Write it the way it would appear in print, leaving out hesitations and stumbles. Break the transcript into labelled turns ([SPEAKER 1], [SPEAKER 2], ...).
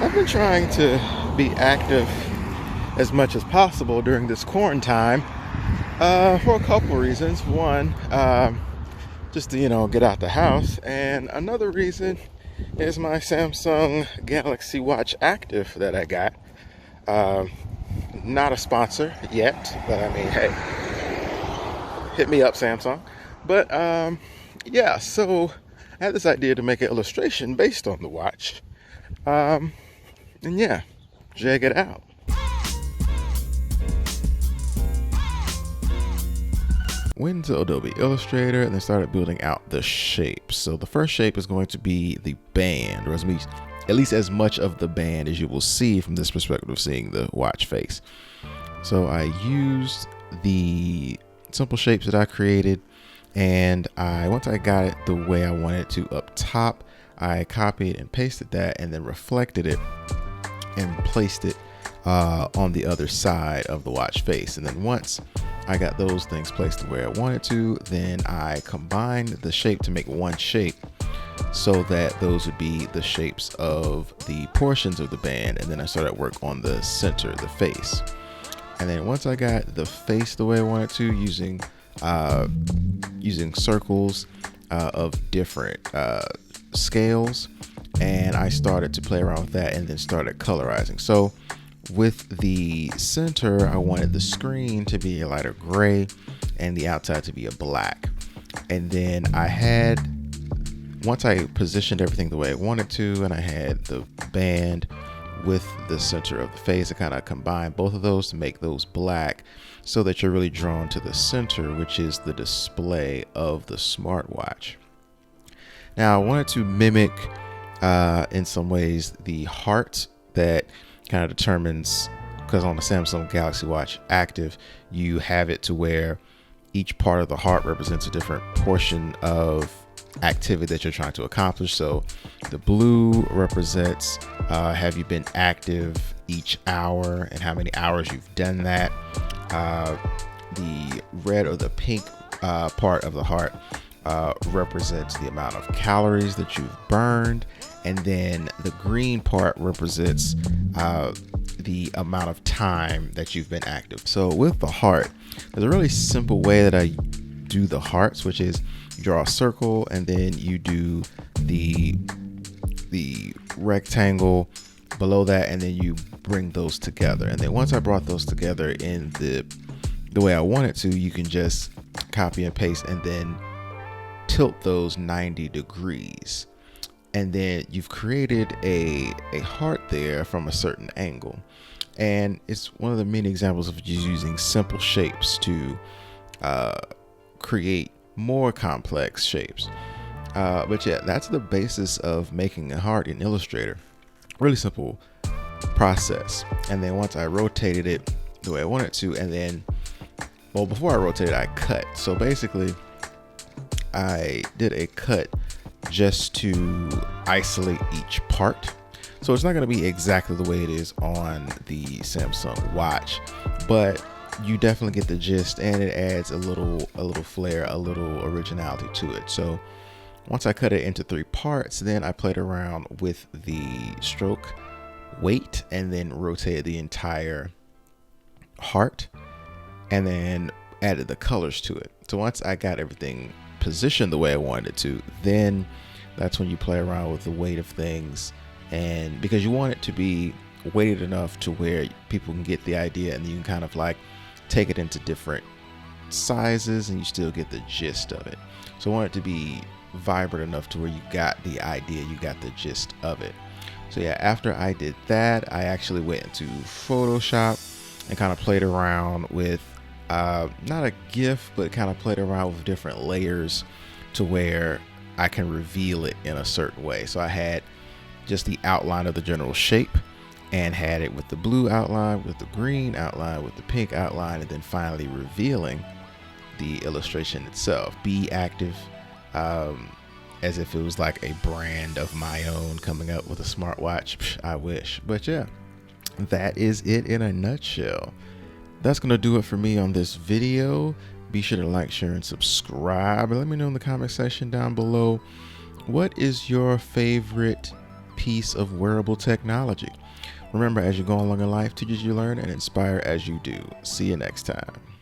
[SPEAKER 1] I've been trying to be active as much as possible during this quarantine for a couple reasons. One, just to get out the house, and another reason is my Samsung Galaxy Watch Active that I got. Um, Not a sponsor yet, but I mean, hey, hit me up, Samsung. But yeah, so I had this idea to make an illustration based on the watch. Um, and yeah, check it out. Went into Adobe Illustrator and then started building out the shapes. So the first shape is going to be the band, or at least as much of the band as you will see from this perspective of seeing the watch face. So I used the simple shapes that I created, and once I got it the way I wanted it to up top, I copied and pasted that and then reflected it and placed it on the other side of the watch face. And then once I got those things placed the way I wanted to, then I combined the shape to make one shape so that those would be the shapes of the portions of the band. And then I started work on the center, the face. And then once I got the face the way I wanted to, using circles of different scales, and I started to play around with that and then started colorizing. So with the center, I wanted the screen to be a lighter gray and the outside to be a black. And then once I positioned everything the way I wanted to, and I had the band with the center of the face, I kind of combined both of those to make those black so that you're really drawn to the center, which is the display of the smartwatch. Now, I wanted to mimic in some ways the heart that kind of determines, because on the Samsung Galaxy Watch Active, you have it to where each part of the heart represents a different portion of activity that you're trying to accomplish. So the blue represents have you been active each hour and how many hours you've done that. The red or the pink part of the heart represents the amount of calories that you've burned, and then the green part represents the amount of time that you've been active. So with the heart, there's a really simple way that I do the hearts, which is you draw a circle and then you do the rectangle below that, and then you bring those together. And then once I brought those together in the way I want it to, you can just copy and paste and then tilt those 90 degrees. And then you've created a heart there from a certain angle. And it's one of the many examples of just using simple shapes to create more complex shapes. But yeah, that's the basis of making a heart in Illustrator. Really simple process. And then once I rotated it the way I wanted to, and then, well, before I rotated, I cut. So basically, I did a cut just to isolate each part. So it's not going to be exactly the way it is on the Samsung Watch, but you definitely get the gist, and it adds a little flair, a little originality to it. So once I cut it into 3 parts, then I played around with the stroke weight and then rotated the entire heart and then added the colors to it. So once I got everything positioned the way I wanted it to, then that's when you play around with the weight of things, and because you want it to be weighted enough to where people can get the idea, and you can kind of like take it into different sizes and you still get the gist of it. So I want it to be vibrant enough to where you got the idea, you got the gist of it. So yeah, after I did that, I actually went into Photoshop and kind of played around with not a GIF, but kind of played around with different layers to where I can reveal it in a certain way. So I had just the outline of the general shape, and had it with the blue outline, with the green outline, with the pink outline, and then finally revealing the illustration itself. Be active, as if it was like a brand of my own coming up with a smartwatch. Psh, I wish. But yeah, that is it in a nutshell. That's going to do it for me on this video. Be sure to like, share, and subscribe. And let me know in the comment section down below, what is your favorite piece of wearable technology. Remember, as you go along in life, teach as you learn and inspire as you do. See you next time.